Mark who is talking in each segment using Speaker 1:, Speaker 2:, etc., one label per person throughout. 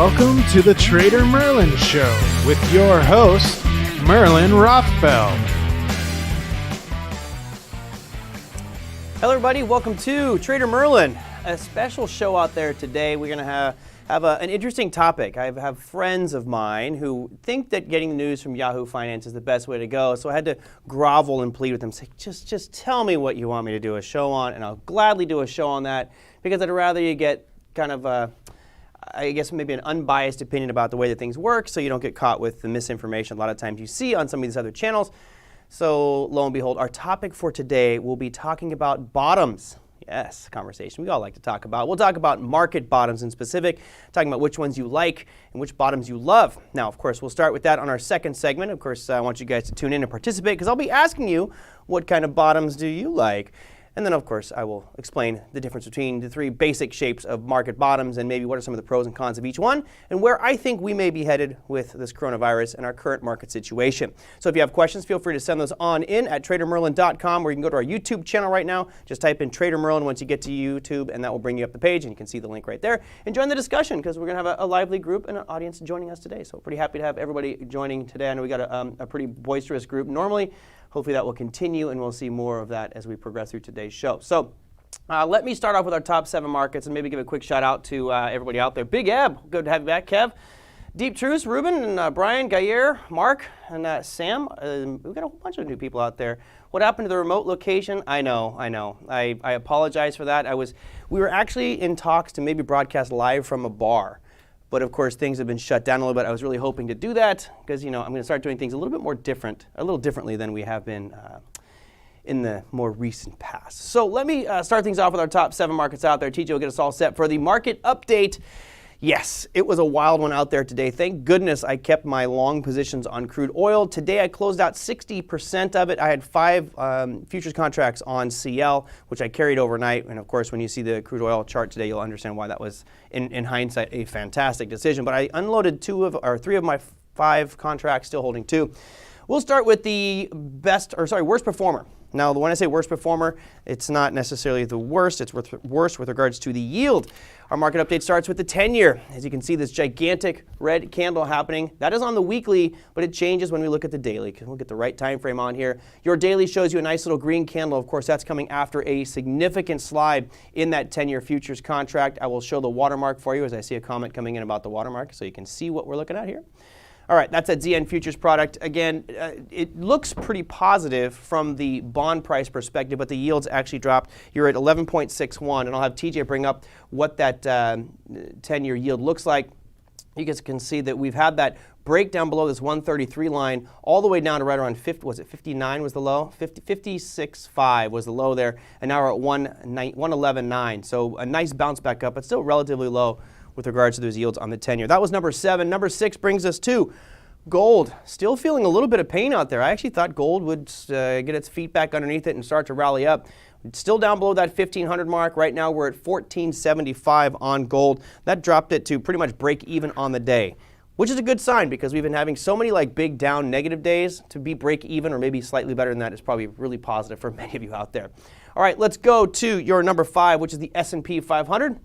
Speaker 1: Welcome to the Trader Merlin Show with your host, Merlin Rothfeld.
Speaker 2: Hello everybody, welcome to Trader Merlin, a special show out there today. We're going to have an interesting topic. I have friends of mine who think that getting the news from Yahoo Finance is the best way to go, so I had to grovel and plead with them, say, just tell me what you want me to do a show on, and I'll gladly do a show on that, because I'd rather you get kind of I guess maybe an unbiased opinion about the way that things work, so you don't get caught with the misinformation a lot of times you see on some of these other channels. So lo and behold, our topic for today will be talking about bottoms. Yes, conversation we all like to talk about. We'll talk about market bottoms in specific, talking about which ones you like and which bottoms you love. Now, of course, we'll start with that on our second segment. Of course, I want you guys to tune in and participate, because I'll be asking you, what kind of bottoms do you like? And then, of course, I will explain the difference between the three basic shapes of market bottoms and maybe what are some of the pros and cons of each one and where I think we may be headed with this coronavirus and our current market situation. So if you have questions, feel free to send those on in at tradermerlin.com, or you can go to our YouTube channel right now. Just type in Trader Merlin once you get to YouTube, and that will bring you up the page, and you can see the link right there. And join the discussion, because we're going to have a lively group and an audience joining us today. So pretty happy to have everybody joining today. I know we got a pretty boisterous group normally. Hopefully that will continue, and we'll see more of that as we progress through today's show. So let me start off with our top 7 markets and maybe give a quick shout out to everybody out there. Big Eb, good to have you back, Kev. Deep Truce, Ruben, and Brian, Gayer, Mark, and Sam. We've got a whole bunch of new people out there. What happened to the remote location? I know. I apologize for that. We were actually in talks to maybe broadcast live from a bar. But of course, things have been shut down a little bit. I was really hoping to do that because, I'm going to start doing things a little differently than we have been in the more recent past. So let me start things off with our top 7 markets out there. TJ will get us all set for the market update. Yes, it was a wild one out there today. Thank goodness I kept my long positions on crude oil. Today I closed out 60% of it. I had 5 futures contracts on CL, which I carried overnight. And of course, when you see the crude oil chart today, you'll understand why that was, in hindsight, a fantastic decision. But I unloaded 3 of my 5 contracts, still holding 2. We'll start with the worst performer. Now, when I say worst performer, it's not necessarily the worst. It's worst with regards to the yield. Our market update starts with the 10-year. As you can see, this gigantic red candle happening. That is on the weekly, but it changes when we look at the daily. We'll get the right time frame on here. Your daily shows you a nice little green candle. Of course, that's coming after a significant slide in that 10-year futures contract. I will show the watermark for you as I see a comment coming in about the watermark, so you can see what we're looking at here. All right, that's that ZN futures product. Again, it looks pretty positive from the bond price perspective, but the yields actually dropped. You're at 11.61, and I'll have TJ bring up what that 10-year yield looks like. You guys can see that we've had that break down below this 133 line all the way down to right around 50, was it 59 was the low? 56.5 was the low there, and now we're at 111.9. So a nice bounce back up, but still relatively low with regards to those yields on the 10-year. That was number 7. Number 6 brings us to gold. Still feeling a little bit of pain out there. I actually thought gold would get its feet back underneath it and start to rally up. It's still down below that 1,500 mark. Right now we're at 1475 on gold. That dropped it to pretty much break even on the day, which is a good sign because we've been having so many big down negative days. To be break even or maybe slightly better than that is probably really positive for many of you out there. All right, let's go to your number 5, which is the S&P 500.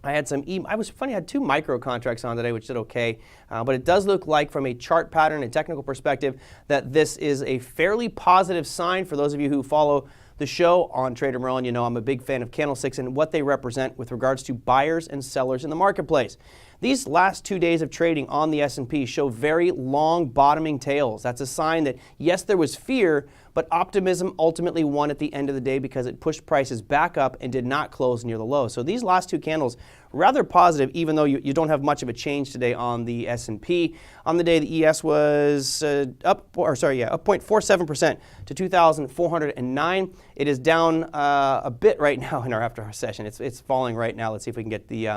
Speaker 2: I had I had 2 micro contracts on today, which did okay. But it does look like from a chart pattern and technical perspective that this is a fairly positive sign for those of you who follow the show on Trader Merlin. You know I'm a big fan of candlesticks and what they represent with regards to buyers and sellers in the marketplace. These last 2 days of trading on the S&P show very long bottoming tails. That's a sign that, yes, there was fear, but optimism ultimately won at the end of the day because it pushed prices back up and did not close near the low. So these last 2 candles, rather positive, even though you don't have much of a change today on the S&P. On the day, the ES was up 0.47% to 2,409. It is down a bit right now in our after-hour session. It's falling right now. Let's see if we can get the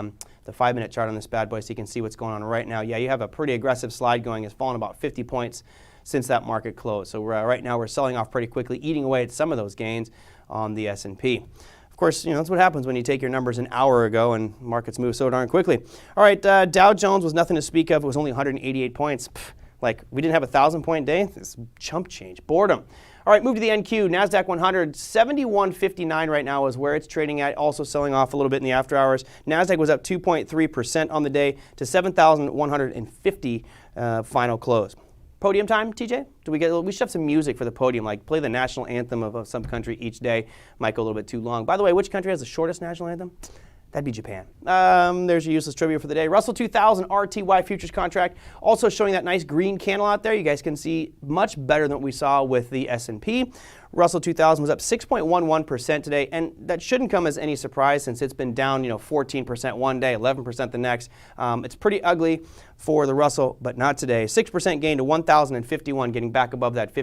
Speaker 2: 5-minute chart on this bad boy so you can see what's going on right now. Yeah, you have a pretty aggressive slide going. It's fallen about 50 points since that market closed. So right now we're selling off pretty quickly, eating away at some of those gains on the S&P. Of course, that's what happens when you take your numbers an hour ago and markets move so darn quickly. All right, Dow Jones was nothing to speak of. It was only 188 points. Like, we didn't have a 1,000-point day? This chump change. Boredom. All right, move to the NQ. NASDAQ 100, 71.59 right now is where it's trading at, also selling off a little bit in the after hours. NASDAQ was up 2.3% on the day to 7,150 final close. Podium time, TJ? We should have some music for the podium, like play the national anthem of some country each day. Might go a little bit too long. By the way, which country has the shortest national anthem? That'd be Japan. There's your useless trivia for the day. Russell 2000 RTY futures contract also showing that nice green candle out there. You guys can see much better than what we saw with the S&P. Russell 2000 was up 6.11% today, and that shouldn't come as any surprise since it's been down 14% one day, 11% the next. It's pretty ugly for the Russell, but not today. 6% gain to 1,051, getting back above that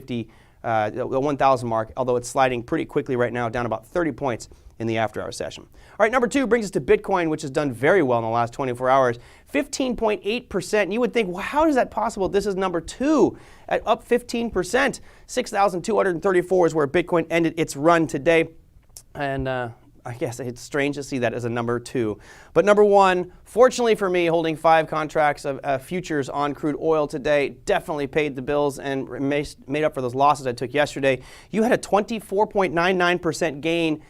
Speaker 2: 1,000 mark, although it's sliding pretty quickly right now, down about 30 points in the after-hour session. All right, number 2 brings us to Bitcoin, which has done very well in the last 24 hours, 15.8%. You would think, well, how is that possible? This is number 2 at up 15%. 6,234 is where Bitcoin ended its run today. And I guess it's strange to see that as a number 2. But number 1, fortunately for me, holding 5 contracts of futures on crude oil today, definitely paid the bills and made up for those losses I took yesterday. You had a 24.99% gain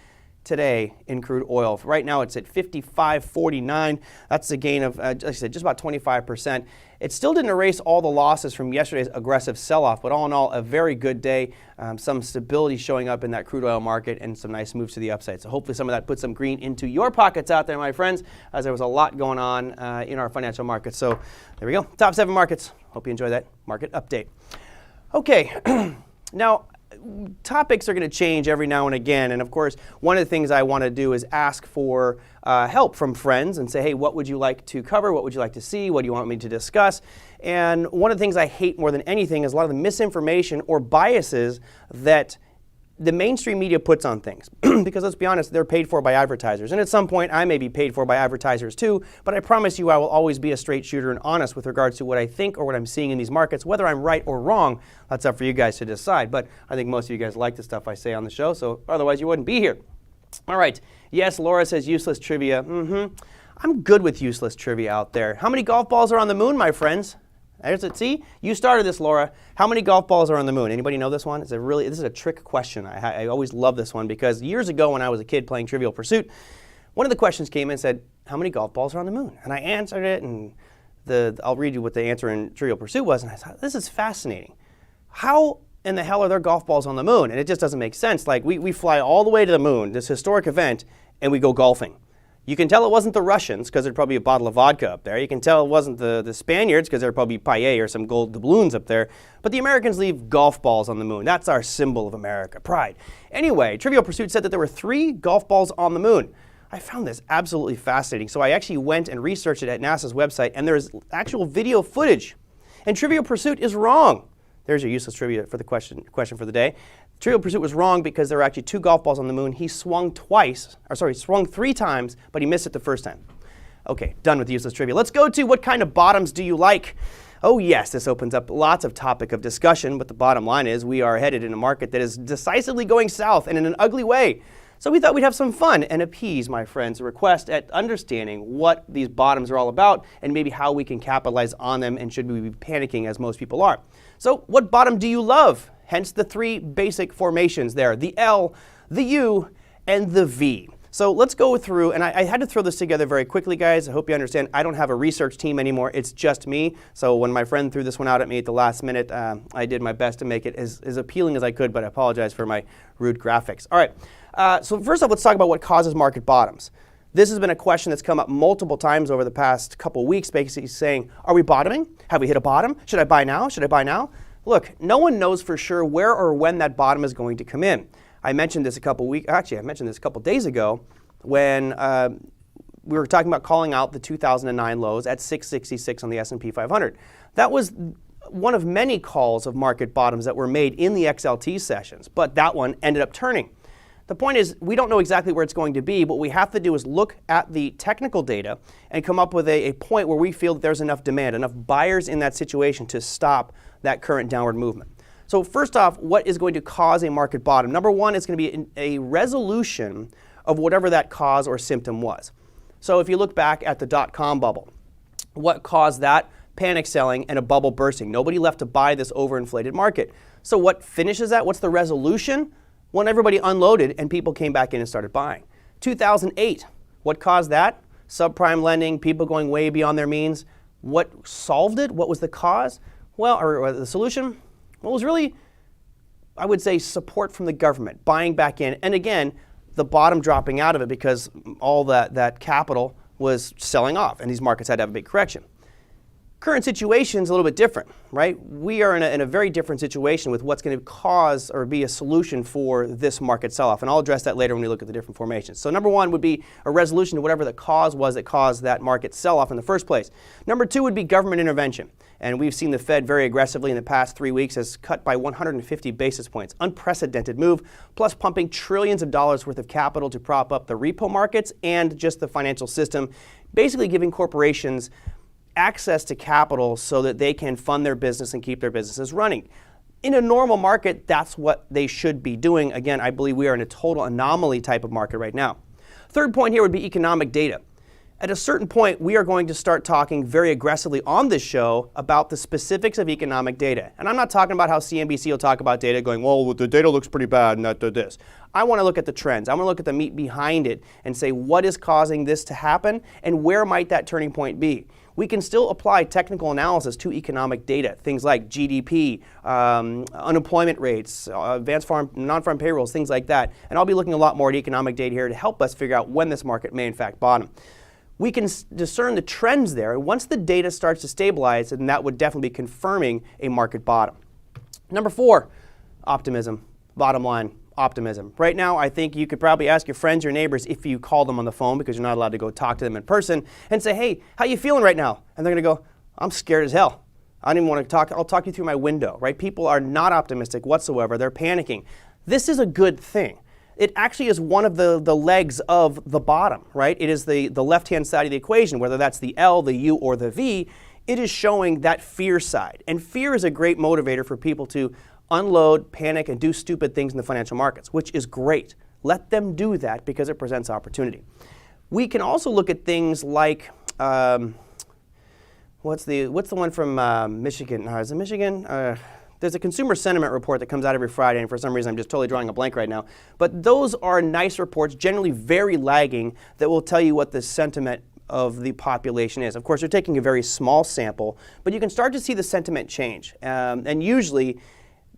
Speaker 2: today in crude oil. Right now it's at 55.49. That's a gain of, like I said, just about 25%. It still didn't erase all the losses from yesterday's aggressive sell-off, but all in all, a very good day. Some stability showing up in that crude oil market and some nice moves to the upside. So hopefully some of that puts some green into your pockets out there, my friends, as there was a lot going on in our financial markets. So there we go. Top 7 markets. Hope you enjoy that market update. Okay, now, topics are going to change every now and again, and of course one of the things I want to do is ask for help from friends and say, hey, what would you like to cover, what would you like to see, what do you want me to discuss? And one of the things I hate more than anything is a lot of the misinformation or biases that the mainstream media puts on things. Because let's be honest, they're paid for by advertisers, and at some point I may be paid for by advertisers too, but I promise you I will always be a straight shooter and honest with regards to what I think or what I'm seeing in these markets. Whether I'm right or wrong, that's up for you guys to decide, but I think most of you guys like the stuff I say on the show, so otherwise you wouldn't be here. All right, yes, Laura says useless trivia. I'm good with useless trivia out there. How many golf balls are on the moon, my friends? There's it. See, you started this, Laura. How many golf balls are on the moon? Anybody know this one? This is a trick question. I always love this one because years ago when I was a kid playing Trivial Pursuit, one of the questions came in and said, how many golf balls are on the moon? And I answered it, and I'll read you what the answer in Trivial Pursuit was, and I thought, this is fascinating. How in the hell are there golf balls on the moon? And it just doesn't make sense. Like, we fly all the way to the moon, this historic event, and we go golfing. You can tell it wasn't the Russians because there'd probably be a bottle of vodka up there. You can tell it wasn't the Spaniards because there'd probably be paella or some gold doubloons up there. But the Americans leave golf balls on the moon. That's our symbol of America, pride. Anyway, Trivial Pursuit said that there were 3 golf balls on the moon. I found this absolutely fascinating. So I actually went and researched it at NASA's website, and there's actual video footage. And Trivial Pursuit is wrong. There's your useless trivia for the question for the day. Trivial Pursuit was wrong because there were actually 2 golf balls on the moon. He swung 3 times, but he missed it the first time. Okay, done with useless trivia. Let's go to what kind of bottoms do you like? Oh yes, this opens up lots of topic of discussion, but the bottom line is we are headed in a market that is decisively going south and in an ugly way. So we thought we'd have some fun and appease my friends' request at understanding what these bottoms are all about and maybe how we can capitalize on them and should we be panicking as most people are. So what bottom do you love? Hence the 3 basic formations there, the L, the U, and the V. So let's go through, and I had to throw this together very quickly, guys. I hope you understand I don't have a research team anymore. It's just me. So when my friend threw this one out at me at the last minute, I did my best to make it as appealing as I could, but I apologize for my rude graphics. All right, so first off, let's talk about what causes market bottoms. This has been a question that's come up multiple times over the past couple weeks, basically saying, are we bottoming? Have we hit a bottom? Should I buy now? Should I buy now? Look, no one knows for sure where or when that bottom is going to come in. I mentioned this a couple days ago when we were talking about calling out the 2009 lows at 666 on the S&P 500. That was one of many calls of market bottoms that were made in the XLT sessions, but that one ended up turning. The point is, we don't know exactly where it's going to be. What we have to do is look at the technical data and come up with a point where we feel that there's enough demand, enough buyers in that situation to stop that current downward movement. So first off, what is going to cause a market bottom? Number 1 is going to be a resolution of whatever that cause or symptom was. So if you look back at the dot-com bubble, what caused that? panic selling, and a bubble bursting. Nobody left to buy this overinflated market. So what finishes that? What's the resolution? When everybody unloaded and people came back in and started buying. 2008, what caused that? Subprime lending, people going way beyond their means. What solved it? What was the cause? Well, or the solution? Well, it was really, I would say, support from the government, buying back in. And again, the bottom dropping out of it because all that capital was selling off and these markets had to have a big correction. Current situation is a little bit different, right? We are in a very different situation with what's going to cause or be a solution for this market sell-off. And I'll address that later when we look at the different formations. So number one would be a resolution to whatever the cause was that caused that market sell-off in the first place. Number two would be government intervention. And we've seen the Fed very aggressively in the past 3 weeks has cut by 150 basis points. Unprecedented move, plus pumping trillions of dollars worth of capital to prop up the repo markets and just the financial system, basically giving corporations access to capital so that they can fund their business and keep their businesses running. In a normal market, that's what they should be doing. Again, I believe we are in a total anomaly type of market right now. Third point here would be economic data. At a certain point, we are going to start talking very aggressively on this show about the specifics of economic data. And I'm not talking about how CNBC will talk about data going, well, the data looks pretty bad and that did this. I want to look at the trends. I want to look at the meat behind it and say what is causing this to happen and where might that turning point be. We can still apply technical analysis to economic data, things like GDP, unemployment rates, advanced farm, non-farm payrolls, things like that. And I'll be looking a lot more at economic data here to help us figure out when this market may in fact bottom. We can discern the trends there, and once the data starts to stabilize, then that would definitely be confirming a market bottom. Number four, optimism. Bottom line, optimism. Right now, I think you could probably ask your friends, your neighbors, if you call them on the phone because you're not allowed to go talk to them in person, and say, hey, how you feeling right now? And they're going to go, I'm scared as hell. I don't even want to talk. I'll talk you through my window, right? People are not optimistic whatsoever. They're panicking. This is a good thing. It actually is one of the legs of the bottom, right? It is the left-hand side of the equation, whether that's the L, the U, or the V. It is showing that fear side. And fear is a great motivator for people to unload, panic, and do stupid things in the financial markets, which is great. Let them do that because it presents opportunity. We can also look at things like, what's the one from Michigan? Is it Michigan? There's a consumer sentiment report that comes out every Friday, and for some reason I'm just totally drawing a blank right now. But those are nice reports, generally very lagging, that will tell you what the sentiment of the population is. Of course, they're taking a very small sample, but you can start to see the sentiment change. And usually,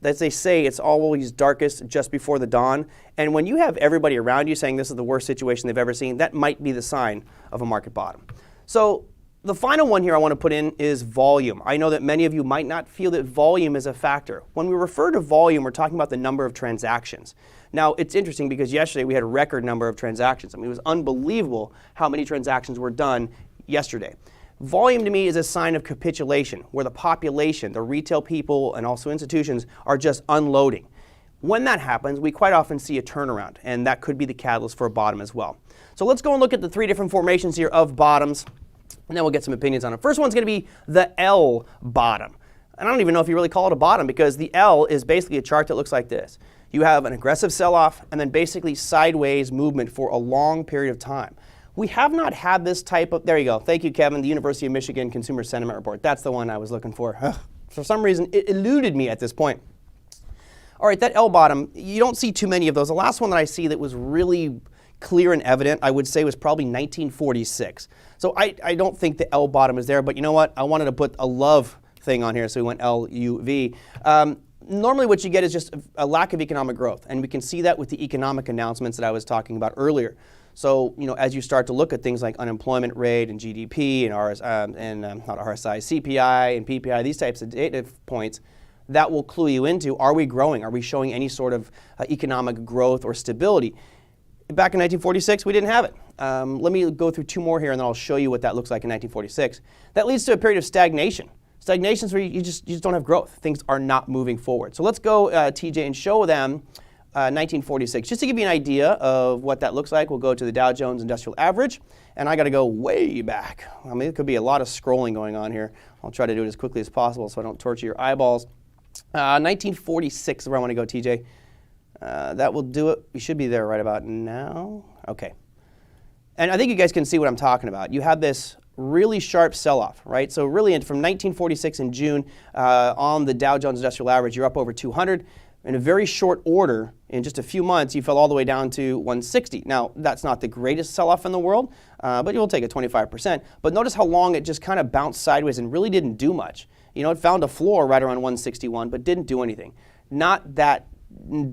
Speaker 2: as they say, it's always darkest just before the dawn. And when you have everybody around you saying this is the worst situation they've ever seen, that might be the sign of a market bottom. So the final one here I want to put in is volume. I know that many of you might not feel that volume is a factor. When we refer to volume, we're talking about the number of transactions. Now, it's interesting because yesterday we had a record number of transactions. I mean, it was unbelievable how many transactions were done yesterday. Volume to me is a sign of capitulation, where the population, the retail people, and also institutions are just unloading. When that happens, we quite often see a turnaround, and that could be the catalyst for a bottom as well. So let's go and look at the three different formations here of bottoms, and then we'll get some opinions on it. First one's going to be the L bottom. And I don't even know if you really call it a bottom because the L is basically a chart that looks like this. You have an aggressive sell-off and then basically sideways movement for a long period of time. We have not had this type of, there you go, thank you, Kevin, the University of Michigan Consumer Sentiment Report. That's the one I was looking for. For some reason, it eluded me at this point. All right, that L bottom, you don't see too many of those. The last one that I see that was really clear and evident, I would say, was probably 1946. So I don't think the L bottom is there, but you know what? I wanted to put a LUV thing on here, so we went LUV. Normally what you get is just a lack of economic growth, and we can see that with the economic announcements that I was talking about earlier. So, you know, as you start to look at things like unemployment rate and GDP and not RSI, CPI and PPI, these types of data points, that will clue you into, are we growing? Are we showing any sort of economic growth or stability? Back in 1946, we didn't have it. Let me go through two more here, and then I'll show you what that looks like in 1946. That leads to a period of stagnation. Stagnation is where you just don't have growth. Things are not moving forward. So let's go, TJ, and show them 1946. Just to give you an idea of what that looks like, we'll go to the Dow Jones Industrial Average, and I got to go way back. I mean, it could be a lot of scrolling going on here. I'll try to do it as quickly as possible so I don't torture your eyeballs. 1946 is where I want to go, TJ. That will do it. We should be there right about now. Okay. And I think you guys can see what I'm talking about. You have this really sharp sell-off, right? So really from 1946 in June on the Dow Jones Industrial Average, you're up over 200. In a very short order, in just a few months, you fell all the way down to 160. Now, that's not the greatest sell-off in the world, but you'll take a 25%. But notice how long it just kind of bounced sideways and really didn't do much. You know, it found a floor right around 161, but didn't do anything. Not that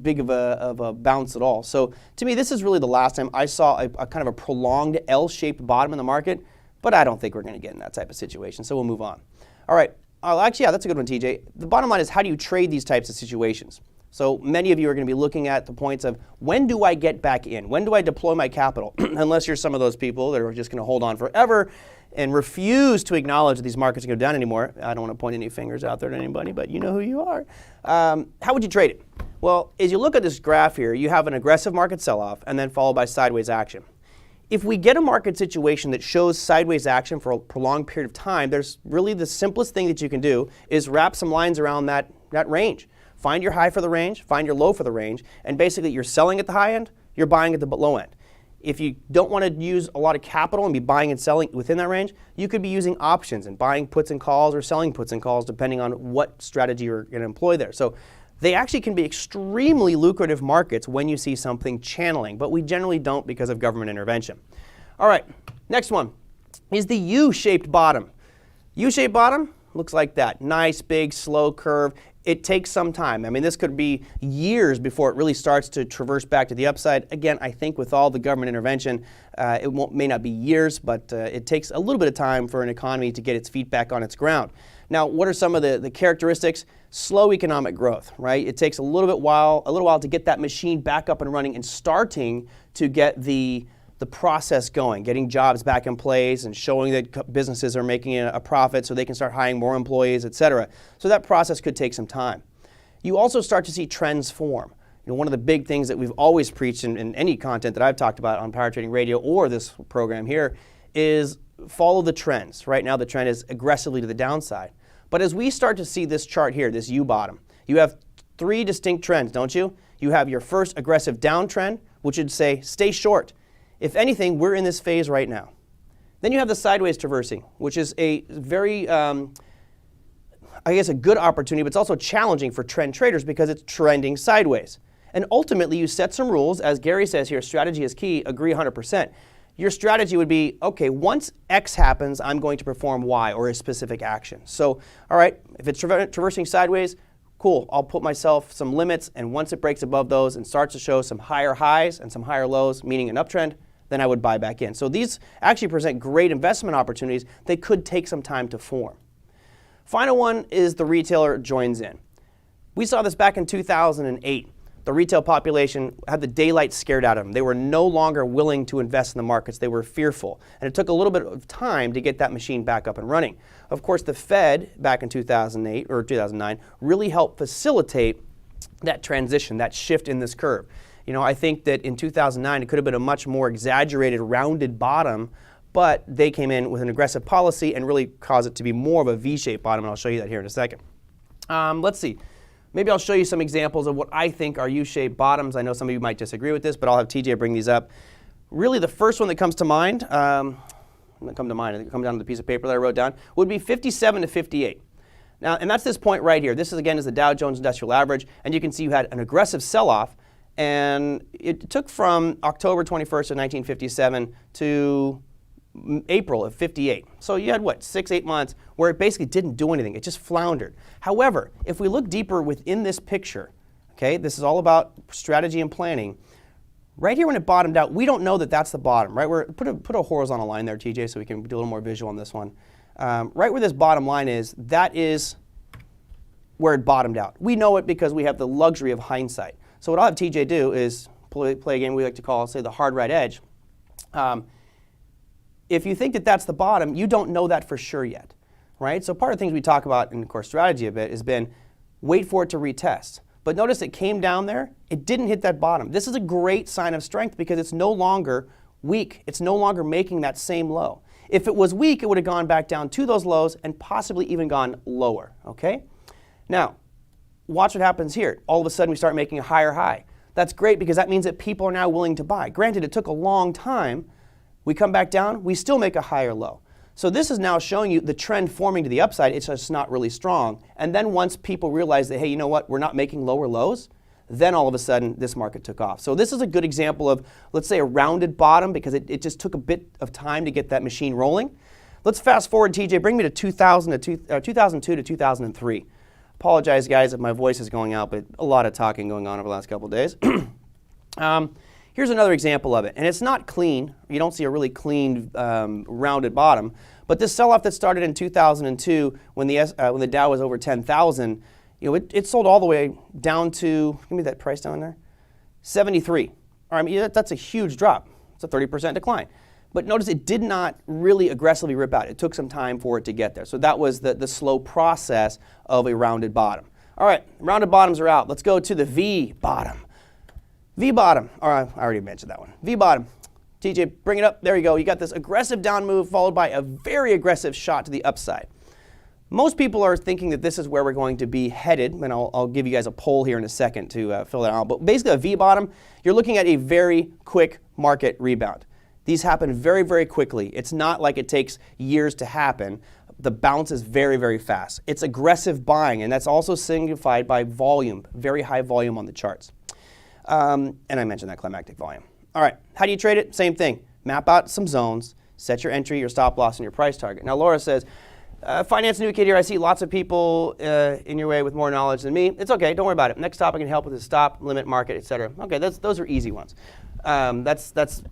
Speaker 2: big of a bounce at all. So to me, this is really the last time I saw a kind of a prolonged L-shaped bottom in the market, but I don't think we're going to get in that type of situation, so we'll move on. All right, actually, yeah, that's a good one, TJ. The bottom line is, how do you trade these types of situations? So many of you are going to be looking at the points of, when do I get back in? When do I deploy my capital? Unless you're some of those people that are just going to hold on forever and refuse to acknowledge that these markets are going to go down anymore. I don't want to point any fingers out there to anybody, but you know who you are. How would you trade it? Well, as you look at this graph here, you have an aggressive market sell-off and then followed by sideways action. If we get a market situation that shows sideways action for a prolonged period of time, there's really the simplest thing that you can do is wrap some lines around that range. Find your high for the range, find your low for the range, and basically you're selling at the high end, you're buying at the low end. If you don't want to use a lot of capital and be buying and selling within that range, you could be using options and buying puts and calls or selling puts and calls depending on what strategy you're going to employ there. So they actually can be extremely lucrative markets when you see something channeling, but we generally don't because of government intervention. All right, next one is the U-shaped bottom. U-shaped bottom looks like that. Nice, big, slow curve. It takes some time. I mean, this could be years before it really starts to traverse back to the upside. Again, I think with all the government intervention, it may not be years, but it takes a little bit of time for an economy to get its feet back on its ground. Now, what are some of the characteristics? Slow economic growth, right? It takes a little while to get that machine back up and running and starting to get the process going, getting jobs back in place and showing that businesses are making a profit so they can start hiring more employees, et cetera. So that process could take some time. You also start to see trends form. You know, one of the big things that we've always preached in any content that I've talked about on Power Trading Radio or this program here is follow the trends. Right now the trend is aggressively to the downside. But as we start to see this chart here, this U bottom, you have three distinct trends, don't you? You have your first aggressive downtrend, which would say stay short. If anything, we're in this phase right now. Then you have the sideways traversing, which is a very, I guess, a good opportunity, but it's also challenging for trend traders because it's trending sideways. And ultimately, you set some rules. As Gary says here, strategy is key, agree 100%. Your strategy would be, okay, once X happens, I'm going to perform Y or a specific action. So, all right, if it's traversing sideways, cool, I'll put myself some limits, and once it breaks above those and starts to show some higher highs and some higher lows, meaning an uptrend, then I would buy back in. So these actually present great investment opportunities. They could take some time to form. Final one is the retailer joins in. We saw this back in 2008. The retail population had the daylight scared out of them. They were no longer willing to invest in the markets. They were fearful. And it took a little bit of time to get that machine back up and running. Of course, the Fed back in 2008 or 2009 really helped facilitate that transition, that shift in this curve. You know, I think that in 2009 it could have been a much more exaggerated, rounded bottom, but they came in with an aggressive policy and really caused it to be more of a V-shaped bottom, and I'll show you that here in a second. Let's see. Maybe I'll show you some examples of what I think are U-shaped bottoms. I know some of you might disagree with this, but I'll have TJ bring these up. Really, the first one that comes to mind, it come down to the piece of paper that I wrote down, would be 57 to 58. Now, and that's this point right here. This is, again, is the Dow Jones Industrial Average, and you can see you had an aggressive sell-off. And it took from October 21st of 1957 to April of 58. So you had, what, 6-8 months where it basically didn't do anything. It just floundered. However, if we look deeper within this picture, okay, this is all about strategy and planning. Right here when it bottomed out, we don't know that that's the bottom, right? Put a horizontal line there, TJ, so we can do a little more visual on this one. Right where this bottom line is, that is where it bottomed out. We know it because we have the luxury of hindsight. So what I'll have TJ do is play a game we like to call, say, the hard right edge. If you think that that's the bottom, you don't know that for sure yet, right? So part of the things we talk about in core strategy a bit has been wait for it to retest. But notice it came down there. It didn't hit that bottom. This is a great sign of strength because it's no longer weak. It's no longer making that same low. If it was weak, it would have gone back down to those lows and possibly even gone lower, okay? Now, watch what happens here. All of a sudden, we start making a higher high. That's great because that means that people are now willing to buy. Granted, it took a long time. We come back down, we still make a higher low. So this is now showing you the trend forming to the upside. It's just not really strong. And then once people realize that, hey, you know what, we're not making lower lows, then all of a sudden this market took off. So this is a good example of, let's say, a rounded bottom because it just took a bit of time to get that machine rolling. Let's fast forward, TJ, bring me to 2002 to 2003. Apologize, guys, if my voice is going out, but a lot of talking going on over the last couple of days. Here's another example of it, and it's not clean. You don't see a really clean, rounded bottom. But this sell-off that started in 2002 when the Dow was over 10,000, it sold all the way down to, give me that price down there, 73. I mean, that's a huge drop. It's a 30% decline. But notice it did not really aggressively rip out. It took some time for it to get there. So that was the slow process of a rounded bottom. All right, rounded bottoms are out. Let's go to the V bottom. V bottom, or I already mentioned that one. V bottom. TJ, bring it up. There you go. You got this aggressive down move followed by a very aggressive shot to the upside. Most people are thinking that this is where we're going to be headed, and I'll give you guys a poll here in a second to fill that out. But basically a V bottom, you're looking at a very quick market rebound. These happen very, very quickly. It's not like it takes years to happen. The bounce is very, very fast. It's aggressive buying, and that's also signified by volume, very high volume on the charts. And I mentioned that climactic volume. All right, how do you trade it? Same thing. Map out some zones, set your entry, your stop loss, and your price target. Now, Laura says, finance new kid here. I see lots of people in your way with more knowledge than me. It's okay. Don't worry about it. Next topic can help with the stop, limit, market, etc. Okay, those are easy ones. That's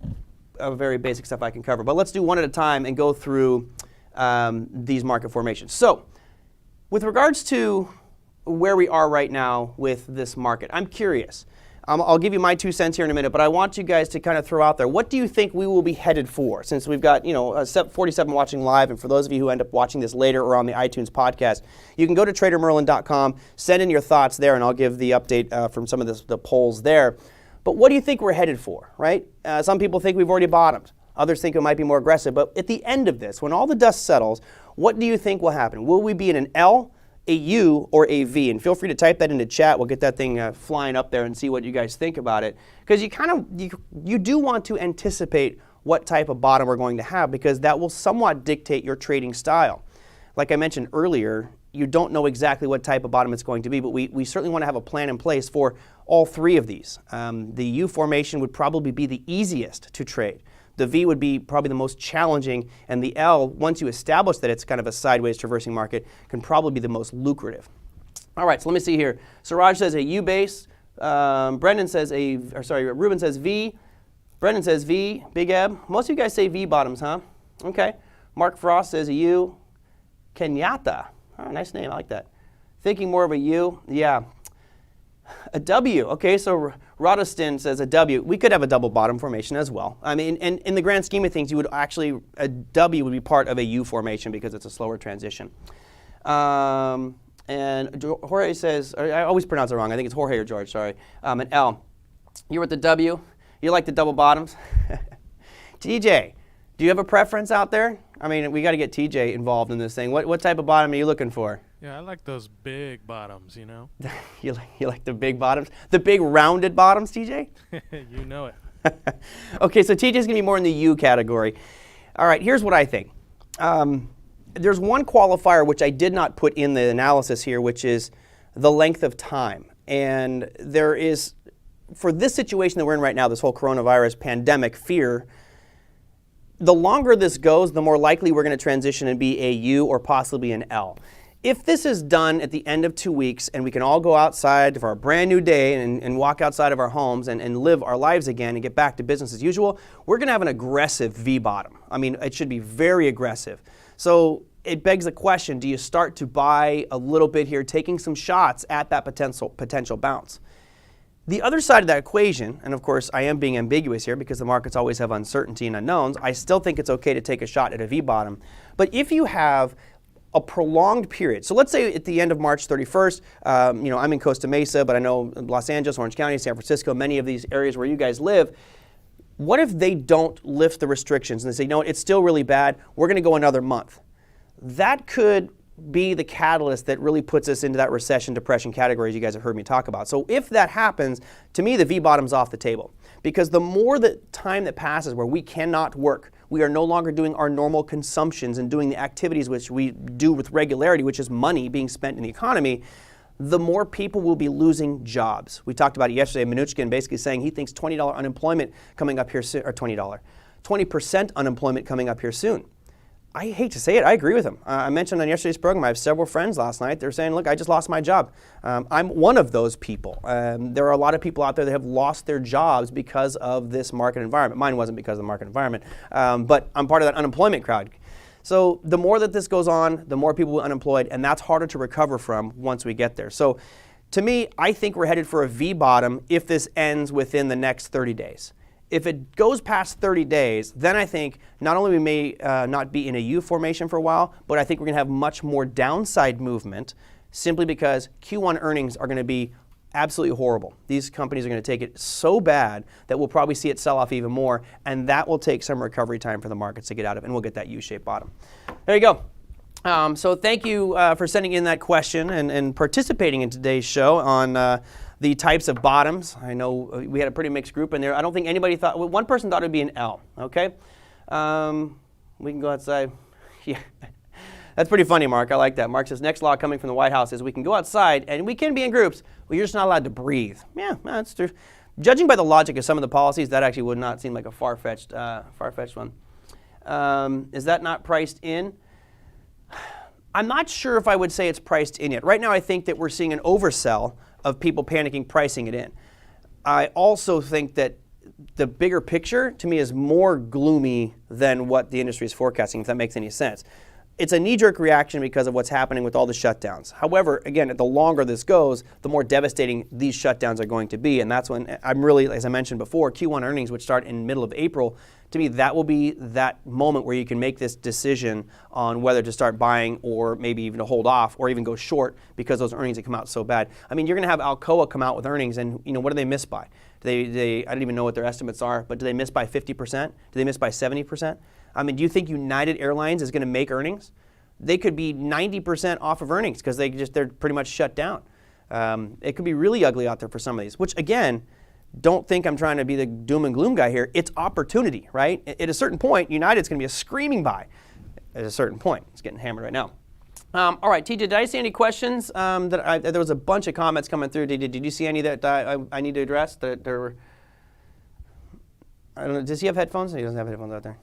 Speaker 2: very basic stuff I can cover. But let's do one at a time and go through these market formations. So, with regards to where we are right now with this market, I'm curious. I'll give you my 2 cents here in a minute, but I want you guys to kind of throw out there, what do you think we will be headed for? Since we've got 47 watching live, and for those of you who end up watching this later or on the iTunes podcast, you can go to tradermerlin.com, send in your thoughts there, and I'll give the update from some of the polls there. But what do you think we're headed for, right? Some people think we've already bottomed. Others think it might be more aggressive. But at the end of this, when all the dust settles, what do you think will happen? Will we be in an L, a U, or a V? And feel free to type that into chat. We'll get that thing flying up there and see what you guys think about it. Because you do want to anticipate what type of bottom we're going to have, because that will somewhat dictate your trading style. Like I mentioned earlier, you don't know exactly what type of bottom it's going to be, but we certainly want to have a plan in place for all three of these. The U formation would probably be the easiest to trade. The V would be probably the most challenging, and the L, once you establish that it's kind of a sideways traversing market, can probably be the most lucrative. All right, so let me see here. Siraj says a U base. Ruben says V. Brendan says V. Big Eb. Most of you guys say V bottoms, huh? Okay. Mark Frost says a U. Kenyatta. Oh, nice name. I like that. Thinking more of a U. Yeah. A W. Okay, so Rodostin says a W. We could have a double bottom formation as well. I mean, and in the grand scheme of things, a W would be part of a U formation because it's a slower transition. And Jorge says, I always pronounce it wrong. I think it's Jorge or George, sorry. An L. You're with the W. You like the double bottoms? TJ, do you have a preference out there? I mean, we got to get TJ involved in this thing. What type of bottom are you looking for?
Speaker 3: Yeah, I like those big bottoms, you know.
Speaker 2: You like the big bottoms? The big rounded bottoms, TJ?
Speaker 3: You know it.
Speaker 2: Okay, so TJ's going to be more in the U category. All right, here's what I think. There's one qualifier which I did not put in the analysis here, which is the length of time. And there is, for this situation that we're in right now, this whole coronavirus pandemic fear, the longer this goes, the more likely we're going to transition and be a U or possibly an L. If this is done at the end of 2 weeks and we can all go outside for a brand new day and walk outside of our homes and live our lives again and get back to business as usual, we're going to have an aggressive V bottom. I mean, it should be very aggressive. So it begs the question, do you start to buy a little bit here, taking some shots at that potential bounce? The other side of that equation, and of course I am being ambiguous here because the markets always have uncertainty and unknowns, I still think it's okay to take a shot at a V bottom. But if you have a prolonged period, so let's say at the end of March 31st, I'm in Costa Mesa, but I know Los Angeles, Orange County, San Francisco, many of these areas where you guys live, what if they don't lift the restrictions and they say, no, it's still really bad, we're going to go another month? That could be the catalyst that really puts us into that recession depression categories you guys have heard me talk about. So if that happens, to me the V bottom's off the table, because the more the time that passes where we cannot work, we are no longer doing our normal consumptions and doing the activities which we do with regularity, which is money being spent in the economy, the more people will be losing jobs. We talked about it yesterday, Mnuchin basically saying he thinks $20 unemployment coming up here soon, or $20, 20% unemployment coming up here soon. I hate to say it, I agree with him. I mentioned on yesterday's program, I have several friends last night, they're saying, look, I just lost my job. I'm one of those people. There are a lot of people out there that have lost their jobs because of this market environment. Mine wasn't because of the market environment, but I'm part of that unemployment crowd. So the more that this goes on, the more people will be unemployed, and that's harder to recover from once we get there. So to me, I think we're headed for a V bottom if this ends within the next 30 days. If it goes past 30 days, then I think not only we may not be in a U formation for a while, but I think we're going to have much more downside movement simply because Q1 earnings are going to be absolutely horrible. These companies are going to take it so bad that we'll probably see it sell off even more, and that will take some recovery time for the markets to get out of, and we'll get that U-shaped bottom. There you go. So thank you for sending in that question and participating in today's show on the types of bottoms. I know we had a pretty mixed group in there. I don't think anybody thought, well, one person thought it would be an L, okay? We can go outside. Yeah. That's pretty funny, Mark. I like that. Mark says, next law coming from the White House is we can go outside and we can be in groups, but you're just not allowed to breathe. Yeah, that's true. Judging by the logic of some of the policies, that actually would not seem like a far-fetched one. Is that not priced in? I'm not sure if I would say it's priced in yet. Right now, I think that we're seeing an oversell of people panicking, pricing it in. I also think that the bigger picture, to me, is more gloomy than what the industry is forecasting, if that makes any sense. It's a knee-jerk reaction because of what's happening with all the shutdowns. However, again, the longer this goes, the more devastating these shutdowns are going to be, and that's when I'm really, as I mentioned before, Q1 earnings, which start in the middle of April, to me, that will be that moment where you can make this decision on whether to start buying or maybe even to hold off or even go short because those earnings have come out so bad. I mean, you're going to have Alcoa come out with earnings, and what do they miss by? I don't even know what their estimates are, but do they miss by 50%? Do they miss by 70%? I mean, do you think United Airlines is going to make earnings? They could be 90% off of earnings because they're pretty much shut down. It could be really ugly out there for some of these, which again, don't think I'm trying to be the doom and gloom guy here. It's opportunity, right? At a certain point, United's going to be a screaming buy. At a certain point, it's getting hammered right now. All right, TJ, did I see any questions? There was a bunch of comments coming through. Did you see any that I need to address? That there were. I don't know. Does he have headphones? He doesn't have headphones out there.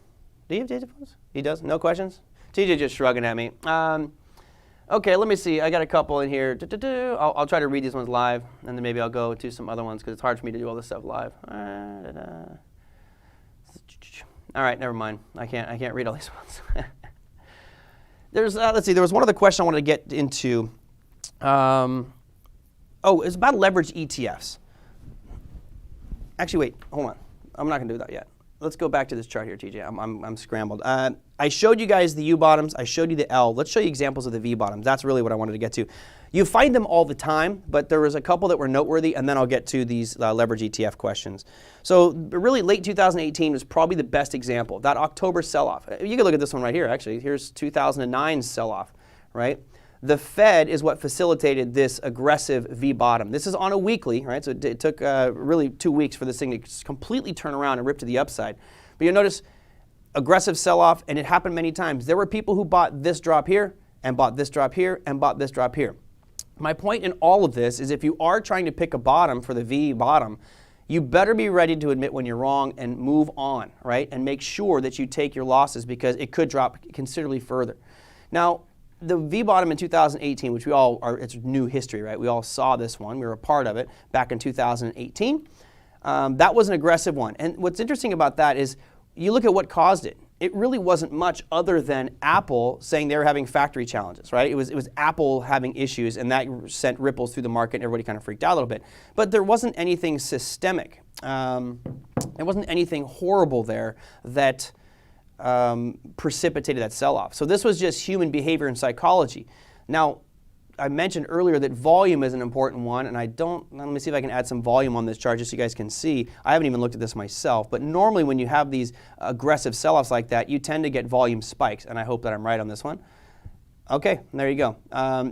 Speaker 2: Do you have headphones? He does. No questions. TJ just shrugging at me. Okay, let me see. I got a couple in here. I'll try to read these ones live, and then maybe I'll go to some other ones because it's hard for me to do all this stuff live. All right, never mind. I can't read all these ones. Let's see. There was one other question I wanted to get into. It's about leverage ETFs. Actually, wait. Hold on. I'm not going to do that yet. Let's go back to this chart here, TJ. I'm scrambled. I showed you guys the U bottoms. I showed you the L. Let's show you examples of the V bottoms. That's really what I wanted to get to. You find them all the time, but there was a couple that were noteworthy, and then I'll get to these leverage ETF questions. So really, late 2018 was probably the best example. That October sell-off. You can look at this one right here, actually. Here's 2009's sell-off, right? The Fed is what facilitated this aggressive V bottom. This is on a weekly, right? So it took really 2 weeks for this thing to completely turn around and rip to the upside. But you'll notice aggressive sell-off, and it happened many times. There were people who bought this drop here and bought this drop here and bought this drop here. My point in all of this is if you are trying to pick a bottom for the V bottom, you better be ready to admit when you're wrong and move on, right? And make sure that you take your losses because it could drop considerably further. Now, the V bottom in 2018, which we all are, it's new history, right? We all saw this one. We were a part of it back in 2018. That was an aggressive one. And what's interesting about that is you look at what caused it. It really wasn't much other than Apple saying they were having factory challenges, right? It was Apple having issues, and that sent ripples through the market, and everybody kind of freaked out a little bit. But there wasn't anything systemic. There wasn't anything horrible there that precipitated that sell-off. So this was just human behavior and psychology. Now, I mentioned earlier that volume is an important one, and let me see if I can add some volume on this chart just so you guys can see. I haven't even looked at this myself, but normally when you have these aggressive sell-offs like that, you tend to get volume spikes, and I hope that I'm right on this one. Okay, there you go.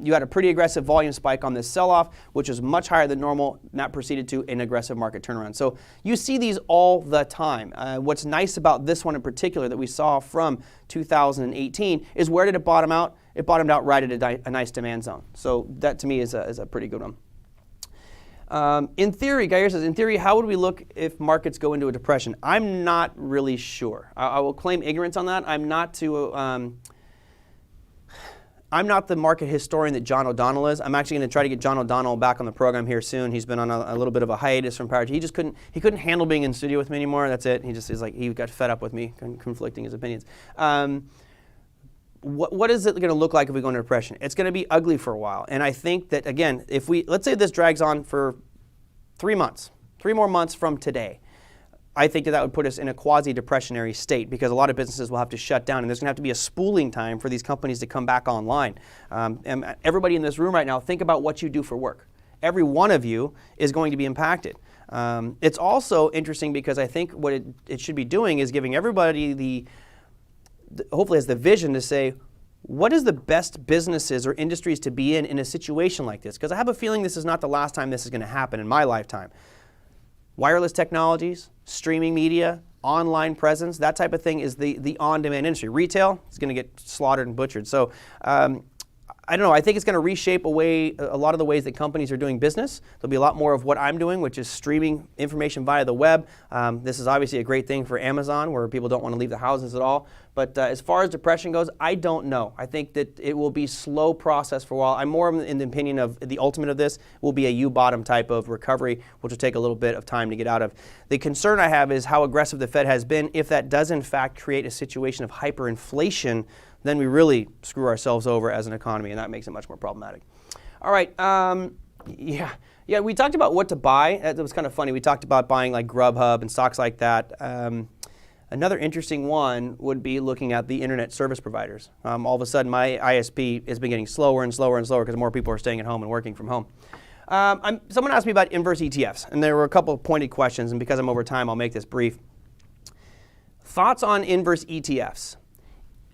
Speaker 2: You had a pretty aggressive volume spike on this sell-off, which was much higher than normal, not proceeded to an aggressive market turnaround. So you see these all the time. What's nice about this one in particular that we saw from 2018 is, where did it bottom out? It bottomed out right at a nice demand zone. So that to me is a pretty good one. In theory, Gayer says, in theory, how would we look if markets go into a depression? I'm not really sure. I will claim ignorance on that. I'm not the market historian that John O'Donnell is. I'm actually going to try to get John O'Donnell back on the program here soon. He's been on a little bit of a hiatus from prior to. He couldn't handle being in studio with me anymore. That's it. He just is like, he got fed up with me conflicting his opinions. What is it going to look like if we go into depression? It's going to be ugly for a while. And I think that, again, let's say this drags on for 3 months, 3 more months from today, I think that would put us in a quasi-depressionary state, because a lot of businesses will have to shut down, and there's going to have to be a spooling time for these companies to come back online. And everybody in this room right now, think about what you do for work. Every one of you is going to be impacted. It's also interesting because I think what it should be doing is giving everybody hopefully has the vision to say, what is the best businesses or industries to be in a situation like this? Because I have a feeling this is not the last time this is going to happen in my lifetime. Wireless technologies, streaming media, online presence, that type of thing is the on-demand industry. Retail is going to get slaughtered and butchered. So I don't know. I think it's going to reshape a lot of the ways that companies are doing business. There'll be a lot more of what I'm doing, which is streaming information via the web. This is obviously a great thing for Amazon, where people don't want to leave the houses at all. But as far as depression goes, I don't know. I think that it will be a slow process for a while. I'm more in the opinion of the ultimate of this will be a U-bottom type of recovery, which will take a little bit of time to get out of. The concern I have is how aggressive the Fed has been. If that does in fact create a situation of hyperinflation, then we really screw ourselves over as an economy, and that makes it much more problematic. All right, yeah, we talked about what to buy. It was kind of funny. We talked about buying like Grubhub and stocks like that. Another interesting one would be looking at the internet service providers. All of a sudden, my ISP has been getting slower and slower and slower because more people are staying at home and working from home. Someone asked me about inverse ETFs, and there were a couple of pointed questions, and because I'm over time, I'll make this brief. Thoughts on inverse ETFs?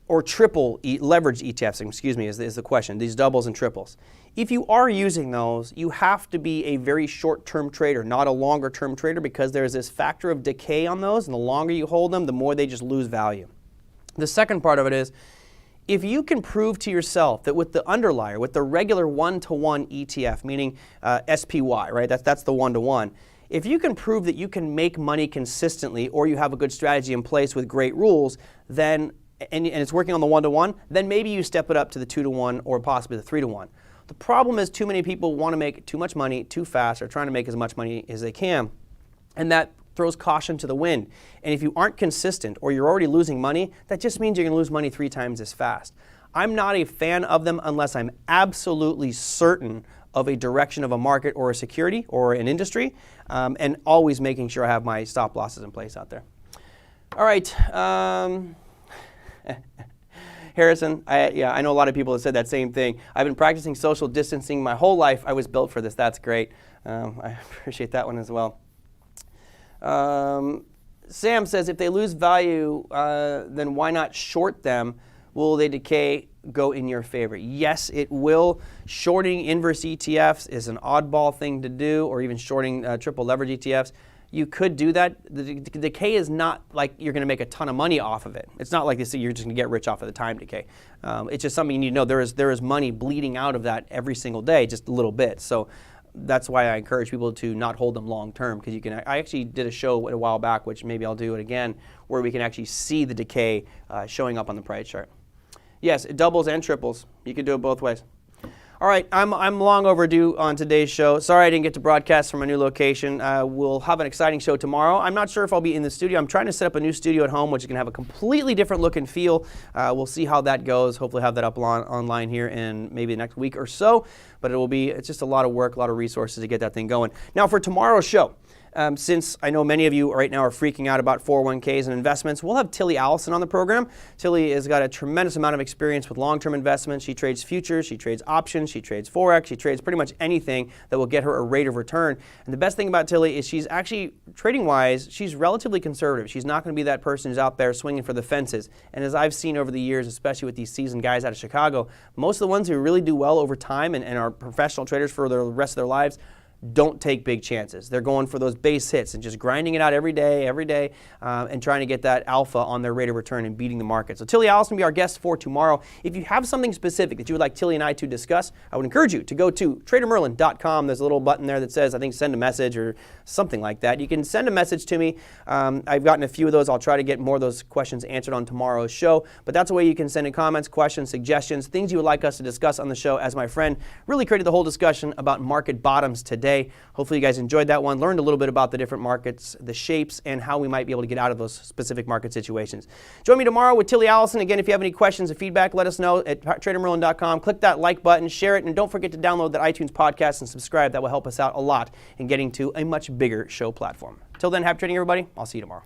Speaker 2: Or triple leverage ETFs, excuse me, is the question, these doubles and triples. If you are using those, you have to be a very short-term trader, not a longer-term trader, because there's this factor of decay on those, and the longer you hold them, the more they just lose value. The second part of it is, if you can prove to yourself that with the underlier, with the regular one-to-one ETF, meaning SPY, right, that's the one-to-one, if you can prove that you can make money consistently, or you have a good strategy in place with great rules, then and it's working on the one-to-one, then maybe you step it up to the 2-to-1 or possibly the 3-to-1. The problem is too many people want to make too much money too fast, or trying to make as much money as they can, and that throws caution to the wind. And if you aren't consistent, or you're already losing money, that just means you're going to lose money 3 times as fast. I'm not a fan of them unless I'm absolutely certain of a direction of a market or a security or an industry, and always making sure I have my stop losses in place out there. All right. Harrison, I know a lot of people have said that same thing. I've been practicing social distancing my whole life. I was built for this. That's great. I appreciate that one as well. Sam says, if they lose value, then why not short them? Will they decay, go in your favor? Yes, it will. Shorting inverse ETFs is an oddball thing to do, or even shorting triple leverage ETFs. You could do that. The decay is not like you're going to make a ton of money off of it. It's not like you're just going to get rich off of the time decay. It's just something you need to know. There is money bleeding out of that every single day, just a little bit. So that's why I encourage people to not hold them long term, because you can. I actually did a show a while back, which maybe I'll do it again, where we can actually see the decay showing up on the price chart. Yes, it doubles and triples. You can do it both ways. All right, I'm long overdue on today's show. Sorry I didn't get to broadcast from a new location. We'll have an exciting show tomorrow. I'm not sure if I'll be in the studio. I'm trying to set up a new studio at home, which is going to have a completely different look and feel. We'll see how that goes. Hopefully have that up online here in maybe the next week or so. But it's just a lot of work, a lot of resources to get that thing going. Now for tomorrow's show, Since I know many of you right now are freaking out about 401ks and investments, we'll have Tilly Allison on the program. Tilly has got a tremendous amount of experience with long-term investments. She trades futures, she trades options, she trades Forex, she trades pretty much anything that will get her a rate of return. And the best thing about Tilly is she's actually, trading-wise, she's relatively conservative. She's not going to be that person who's out there swinging for the fences. And as I've seen over the years, especially with these seasoned guys out of Chicago, most of the ones who really do well over time and are professional traders for the rest of their lives don't take big chances. They're going for those base hits and just grinding it out every day, and trying to get that alpha on their rate of return and beating the market. So Tilly Allison will be our guest for tomorrow. If you have something specific that you would like Tilly and I to discuss, I would encourage you to go to tradermerlin.com. There's a little button there that says, I think, send a message or something like that. You can send a message to me. I've gotten a few of those. I'll try to get more of those questions answered on tomorrow's show. But that's a way you can send in comments, questions, suggestions, things you would like us to discuss on the show, as my friend really created the whole discussion about market bottoms today. Hopefully you guys enjoyed that one, learned a little bit about the different markets, the shapes, and how we might be able to get out of those specific market situations. Join me tomorrow with Tilly Allison. Again, if you have any questions or feedback, let us know at tradermerlin.com. Click that like button, share it, and don't forget to download that iTunes podcast and subscribe. That will help us out a lot in getting to a much bigger show platform. Till then, happy trading, everybody. I'll see you tomorrow.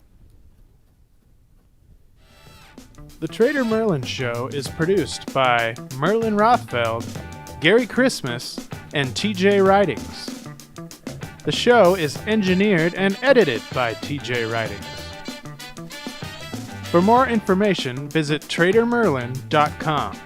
Speaker 1: The Trader Merlin Show is produced by Merlin Rothfeld, Gary Christmas, and TJ Writings. The show is engineered and edited by TJ Writings. For more information, visit tradermerlin.com.